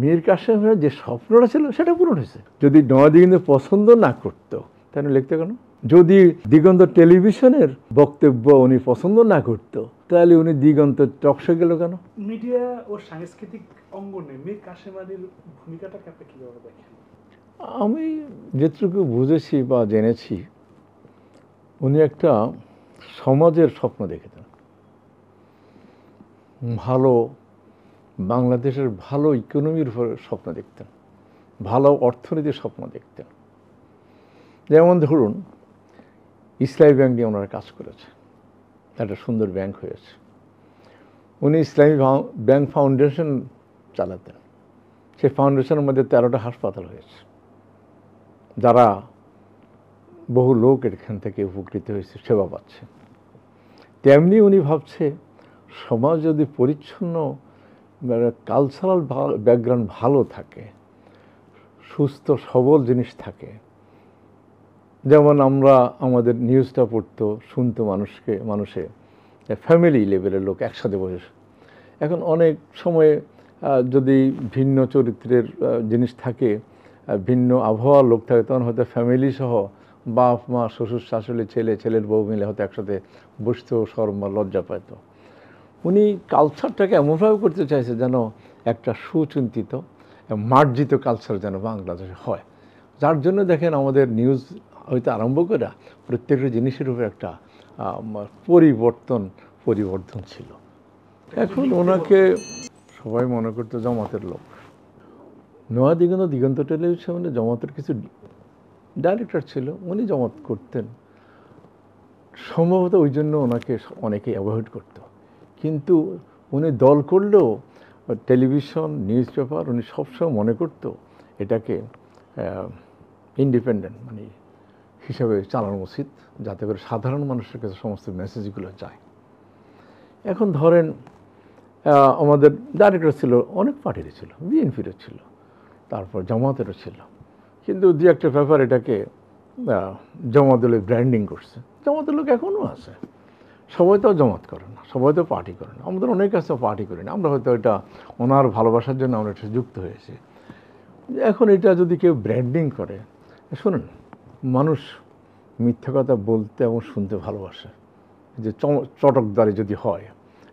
মীর কাসেমের যে স্বপ্নটা ছিল সেটা পূরণ হয়েছে। যদি নয়াদিগন্ত পছন্দ না করতো তাহলে লিখতে কেন? যদি দিগন্ত টেলিভিশনের বক্তব্য উনি পছন্দ না করতো তাহলে উনি দিগন্ত টকশো গেল কেন? মিডিয়া ও সাংস্কৃতিক অঙ্গনে মীর কাসেম আলীর ভূমিকাটাকে আপনি কিভাবে দেখেন? আমি যেটুকু বুঝেছি বা জেনেছি, উনি একটা সমাজের স্বপ্ন দেখেছেন, ভালো বাংলাদেশের ভালো ইকোনমির উপর স্বপ্ন দেখতেন, ভালো অর্থনীতির স্বপ্ন দেখতেন। যেমন ধরুন, ইসলামী ব্যাংক নিয়ে ওনারা কাজ করেছে, একটা সুন্দর ব্যাংক হয়েছে। উনি ইসলামী ব্যাংক ফাউন্ডেশন চালাতেন, সেই ফাউন্ডেশনের মধ্যে 13টা হাসপাতাল হয়েছে, যারা বহু লোক এখান থেকে উপকৃত হয়েছে, সেবা পাচ্ছে। তেমনি উনি ভাবছে সমাজ যদি পরিচ্ছন্ন, কালচারাল ব্যাকগ্রাউন্ড ভালো থাকে, সুস্থ সবল জিনিস থাকে, যেমন আমরা আমাদের নিউজটা পড়তো শুনতো মানুষে ফ্যামিলি লেভেলের লোক একসাথে বসে। এখন অনেক সময়ে যদি ভিন্ন চরিত্রের জিনিস থাকে, ভিন্ন আবহাওয়ার লোক থাকে, তখন হয়তো ফ্যামিলি সহ বাপ মা শ্বশুর শাশুড়ি ছেলের বউ মিলে হয়তো একসাথে বসতো, শরম বা লজ্জা পাইত। উনি কালচারটাকে এমনভাবে করতে চাইছে যেন একটা সুচিন্তিত মার্জিত কালচার যেন বাংলাদেশে হয়। যার জন্য দেখেন আমাদের নিউজ হইতে আরম্ভ করে প্রত্যেকটা জিনিসের উপর একটা পরিবর্তন ছিল। এখন ওনাকে সবাই মনে করতো জামাতের লোক। দিগন্ত টেলিভিশনে জামাতের কিছু ডাইরেক্টর ছিল, উনি জামাত করতেন সম্ভবত, ওই জন্য ওনাকে অনেকে অ্যাভয়েড করত। কিন্তু উনি দল করলেও টেলিভিশন নিউজ পেপার উনি সবসময় মনে করতো এটাকে ইন্ডিপেন্ডেন্ট হিসাবে চালানো উচিত, যাতে করে সাধারণ মানুষের কাছে সমস্ত মেসেজগুলো যায়। এখন ধরেন আমাদের ডাইরেক্টর ছিল অনেক পার্টিরই ছিল, বিএনপিরও ছিল, তারপর জামাতেরও ছিল, কিন্তু দু একটা ব্যাপার এটাকে জামাতের ব্র্যান্ডিং করছে। জামাতের লোক এখনও আছে, সবাই তো জামাত করে না, সবাই তো পার্টি করে না, আমাদের অনেক কাছে পার্টি করি না, আমরা হয়তো এটা ওনার ভালোবাসার জন্য আমরা এটা যুক্ত হয়েছি। এখন এটা যদি কেউ ব্র্যান্ডিং করে, শুনুন, মানুষ মিথ্যা কথা বলতে এবং শুনতে ভালোবাসে, যে চটকদারি যদি হয়।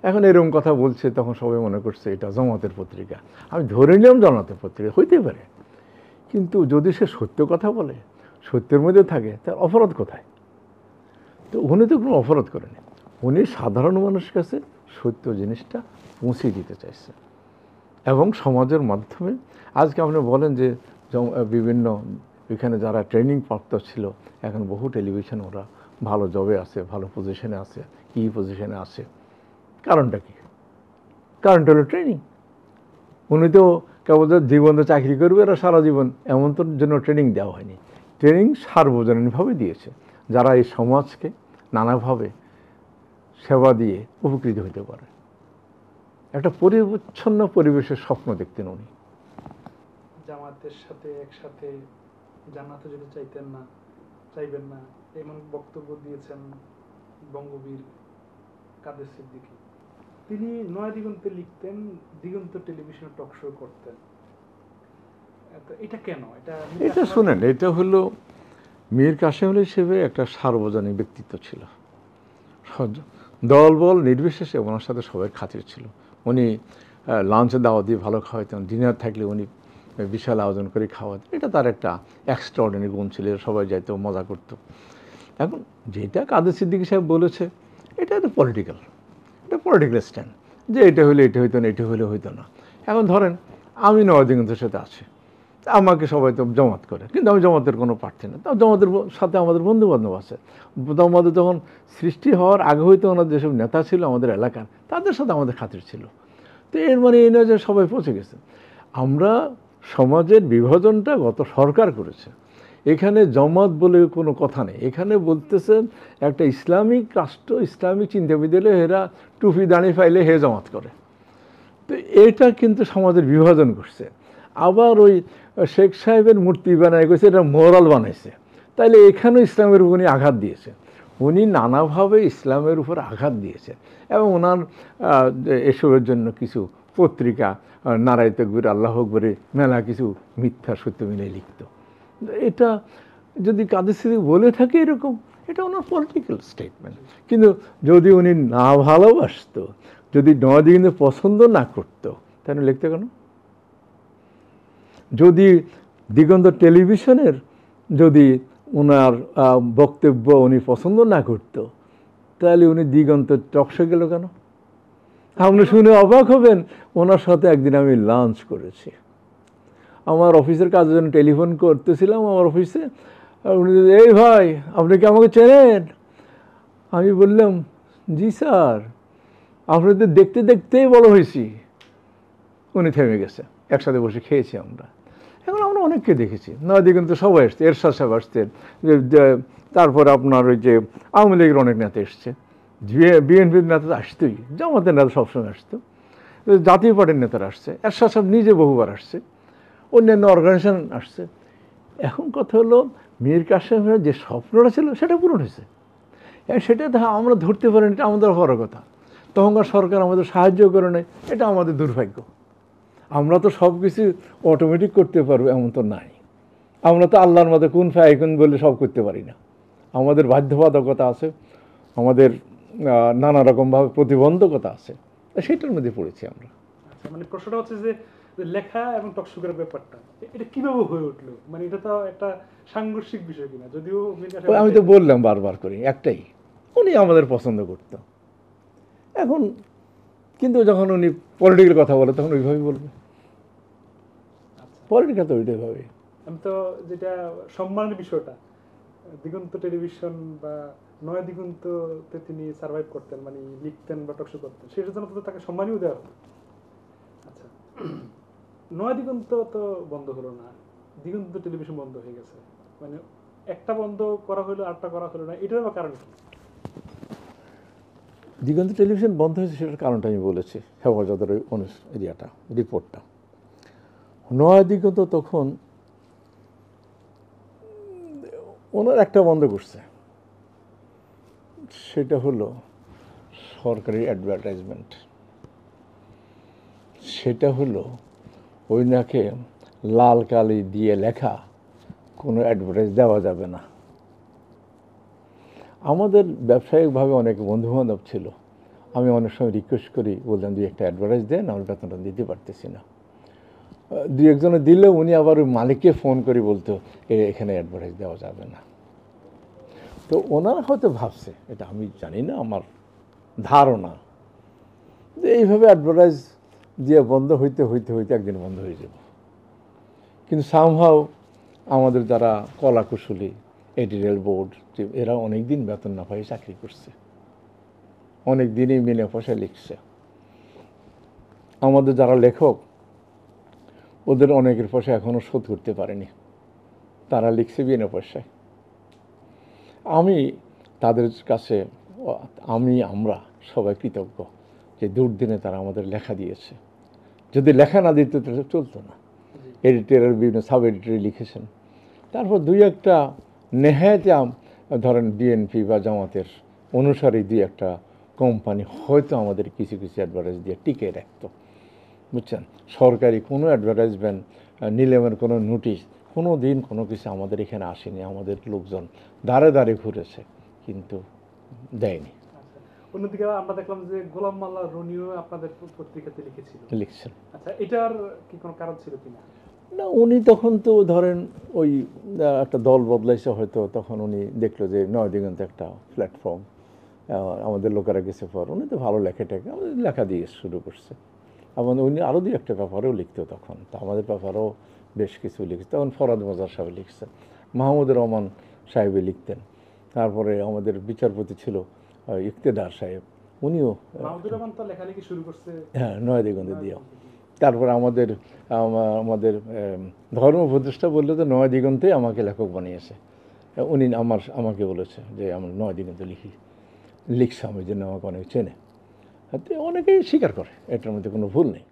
এখন এরকম কথা বলছে, তখন সবাই মনে করছে এটা জামাতের পত্রিকা। আমি ধরে নিলাম জামাতের পত্রিকা হইতে পারে, কিন্তু যদি সে সত্য কথা বলে, সত্যের মধ্যে থাকে, তার অপরাধ কোথায়? তো উনি তো কোনো অপরাধ করেনি, উনি সাধারণ মানুষের কাছে সত্য জিনিসটা পৌঁছে দিতে চাইছে। এবং সমাজের মাধ্যমে আজকে আপনি বলেন যে বিভিন্ন এখানে যারা ট্রেনিং প্রাপ্ত ছিল, এখন বহু টেলিভিশন ওরা ভালো জবে আছে, ভালো পজিশনে আছে, কি পজিশনে আছে। কারণটা কি? কারণটা হলো ট্রেনিং। উনি তো কেবল জীবনে চাকরি করবে এরা সারা জীবন, এমন তোর জন্য ট্রেনিং দেওয়া হয়নি। ট্রেনিং সার্বজনীনভাবে দিয়েছে, যারা এই সমাজকে নানাভাবে সেবা দিয়ে উপকৃত হতে পারে। একটা পরিচ্ছন্ন পরিবেশের স্বপ্ন দেখতেন উনি। জামাতের সাথে একসাথে জান্নাতে যেতে চাইবেন না, এমন বক্তব্য দিয়েছেন বঙ্গবীর কাদের সিদ্দিকী। তিনি নয়া দিগন্তে লিখতেন, দিগন্ত টেলিভিশনে টক শো করতেন। এটা কেন? এটা শুনেন, এটা হলো মীর কাসেম আলী হিসেবে একটা সার্বজনীন ব্যক্তিত্ব ছিল, দলবল নির্বিশেষে ওনার সাথে সবাই খাতির ছিল। উনি লাঞ্চে দাওয়া দিয়ে ভালো খাওয়াতেন, ডিনার থাকলে উনি বিশাল আয়োজন করে খাওয়াতেন। এটা তার একটা এক্সট্রাঅর্ডিনারি গুণ ছিল, সবাই যাইতো, মজা করতো। এখন যেটা কাদের সিদ্দিকী সাহেব বলেছে, এটা তো পলিটিক্যাল স্ট্যান্ড, যে এটা হলে এটা হইতো না, এটা হলে হইতো না। এখন ধরেন আমি নয়াদিগন্তের সাথে আছি, আমাকে সবাই তো জমাত করে, কিন্তু আমি জমাতের কোনো প্রার্থী না। তা জমাতের সাথে আমাদের বন্ধুবান্ধব আছে, আমাদের যখন সৃষ্টি হওয়ার আগে হইতে ওনার যেসব নেতা ছিল আমাদের এলাকার, তাদের সাথে আমাদের খাতির ছিল। তো এর মানে এই নয় যে সবাই পৌঁছে গেছে। আমরা সমাজের বিভাজনটা গত সরকার করেছে, এখানে জমাত বলে কোনো কথা নেই। এখানে বলতেছেন একটা ইসলামিক রাষ্ট্র, ইসলামিক চিন্তাবিদ এরা টুপি দাঁড়িয়ে ফাইলে হে জমাত করে। তো এটা কিন্তু সমাজের বিভাজন করছে। আবার ওই শেখ সাহেবের মূর্তি বানায় গেছে, এটা মোরাল বানাইছে, তাইলে এখানেও ইসলামের উপর উনি আঘাত দিয়েছে। উনি নানাভাবে ইসলামের উপর আঘাত দিয়েছে এবং ওনার এসবের জন্য কিছু পত্রিকা নারায় তকবীর আল্লাহ আকবরে মেলা কিছু মিথ্যা সত্য মিলে লিখত। এটা যদি কাদের সিদ্দিক বলে থাকে এরকম, এটা ওনার পলিটিক্যাল স্টেটমেন্ট। কিন্তু যদি উনি না ভালোবাসতো, যদি নওয়াজুদ্দিনকে পছন্দ না করতো, তাহলে লিখতে কেন? যদি দিগন্ত টেলিভিশনের যদি ওনার বক্তব্য উনি পছন্দ না করতো, তাহলে উনি দিগন্ত টকশো গেল কেন? আপনি শুনে অবাক হবেন, ওনার সাথে একদিন আমি লাঞ্চ করেছি। আমার অফিসের কাজের জন্য টেলিফোন করতেছিলাম আমার অফিসে। উনি, এই ভাই আপনি কি আমাকে চেনেন? আমি বললাম, জি স্যার, আপনাদের দেখতে দেখতেই বড় হয়েছি। উনি থেমে গেছে, একসাথে বসে খেয়েছি আমরা। এখন আমরা অনেককে দেখেছি, নদী কিন্তু সবাই এসছে, এরশাদ সাহেব আসছেন, তারপরে আপনার ওই যে আওয়ামী লীগের অনেক নেতা এসছে, বিএনপির নেতা তো আসতোই, জামাতের নেতা সবসময় আসতো, জাতীয় পার্টির নেতারা আসছে, এরশাদ সাহেব নিজে বহুবার আসছে, অন্যান্য অর্গানাইজেশন আসছে। এখন কথা হলো, মীর কাসেমের যে স্বপ্নটা ছিল সেটা পূরণ হয়েছে, সেটা আমরা ধরতে পারিনি, এটা আমাদের বড় কথা। তখনকার সরকার আমাদের সাহায্য করে নেয়, এটা আমাদের দুর্ভাগ্য। আমরা তো সব কিছু অটোমেটিক করতে পারবো এমন তো নাই। আমরা তো আল্লাহর মধ্যে কোন ফায়াকুন বলে সব করতে পারি না, আমাদের বাধ্যবাধকতা আছে, আমাদের নানা রকমভাবে প্রতিবন্ধকতা আছে, সেটার মধ্যে পড়েছি আমরা। আচ্ছা, মানে প্রশ্নটা হচ্ছে যে লেখা এবং টকশো করার ব্যাপারটা এটা কিভাবে হয়ে উঠলো? মানে এটা তো একটা সাংঘর্ষিক বিষয় কিনা, যদিও আমি তো বললাম বারবার করে একটাই, উনি আমাদের পছন্দ করত। এখন কিন্তু যখন উনি পলিটিক্যাল কথা বলে তখন ওইভাবেই বলবে, পলিটিক্যাল তো ওইটাই ভাবে। আমি তো যেটা সম্মানের বিষয়টা, দিগন্ত টেলিভিশন বা নয়া দিগন্ততে তিনি সার্ভাইভ করতেন, মানে লিখতেন বা টকশো করতেন, সেটার জন্য তো তাকে সম্মানও দেওয়া হতো। আচ্ছা, নয়া দিগন্ত তো বন্ধ হলো না, দিগন্ত টেলিভিশন বন্ধ হয়ে গেছে, মানে একটা বন্ধ করা হলো আরটা করা হলো না, এটার বা কারণ কি? দিগন্ত টেলিভিশন বন্ধ হয়েছে সেটার কারণটা আমি বলেছি, হেফাজতের ওই এরিয়াটা, রিপোর্টটা। নয়া দিগন্ত তখন ওনার একটা বন্ধ করছে, সেটা হলো সরকারি অ্যাডভার্টাইজমেন্ট। সেটা হলো ওইনাকে লাল কালি দিয়ে লেখা কোনো অ্যাডভার্টাইজ দেওয়া যাবে না। আমাদের ব্যবসায়িকভাবে অনেক বন্ধুবান্ধব ছিল, আমি অনেক সময় রিকোয়েস্ট করি, বললাম দুই একটা অ্যাডভার্টাইজ দেন, আমার বেতনটা দিতে পারতেছি না। দুই একজনে দিলেও উনি আবার ওই মালিককে ফোন করে বলতো এখানে অ্যাডভার্টাইজ দেওয়া যাবে না। তো ওনারা হয়তো ভাবছে, এটা আমি জানি না, আমার ধারণা যে এইভাবে অ্যাডভার্টাইজ দিয়ে বন্ধ হইতে হইতে হইতে একদিন বন্ধ হয়ে যাব। কিন্তু সামহাও আমাদের যারা কলাকুশলী, এডিটোরিয়াল বোর্ড, এরা অনেক দিন বেতন না পাই চাকরি করছে, অনেক দিনই বিনা পয়সায় লিখছে। আমাদের যারা লেখক, ওদের অনেকের পয়সা এখনও শোধ করতে পারেনি, তারা লিখছে বিনা পয়সায়। আমি তাদের কাছে, আমরা সবাই কৃতজ্ঞ যে দুর্দিনে তারা আমাদের লেখা দিয়েছে। যদি লেখা না দিত তাহলে চলতো না। এডিটরের বিভিন্ন সাব এডিটরে লিখেছেন। তারপর দুই একটা নেহায়েতে ধরেন বিএনপি বা জামাতের অনুসারী দুই একটা কোম্পানি হয়তো আমাদের কিছু কিছু অ্যাডভার্টাইজ দিয়ে টিকে রাখতো, বুঝছেন। সরকারি কোনো অ্যাডভার্টাইজমেন্ট, নিলামের কোনো নোটিশ কোনো দিন কোনো কিছু আমাদের এখানে আসেনি। আমাদের লোকজন দাঁড়ে দাঁড়ে ঘুরেছে কিন্তু দেয়নি। অন্যদিকে আমরা দেখলাম যে গোলাম মাল্লা রনিও আপনাদের পত্রিকাতে লিখছেন। আচ্ছা, এটার কি কোনো কারণ ছিল কিনা? না, উনি তখন তো ধরেন ওই একটা দল বদলাইছে হয়তো, তখন উনি দেখলো যে নয়া দিগন্ত একটা প্ল্যাটফর্ম, আমাদের লোকেরা গেছে পর, উনি তো ভালো লেখাটাকে আমাদের লেখা দিয়ে শুরু করছে। এবং উনি আরও দুই একটা ব্যাপারেও লিখতো তখন, তো আমাদের ব্যাপারেও বেশ কিছু লিখছে। তখন ফরাদ মজার সাহেব লিখছে, মাহমুদুর রহমান সাহেবে লিখতেন। তারপরে আমাদের বিচারপতি ছিল ইকতেদার সাহেব, উনিও মাহমুদুর রহমান তো লেখালেখি শুরু করছে, হ্যাঁ, নয়া দিগন্তে দিয়েও। তারপরে আমাদের ধর্ম উপদেষ্টা বললে তো নয়া দিগন্তে আমাকে লেখক বানিয়েছে। উনি আমাকে বলেছে যে আমরা নয়া দিগন্তে লিখছি, আমি জন্য আমাকে অনেক চেনে, অনেকেই স্বীকার করে, এটার মধ্যে কোনো ভুল নেই।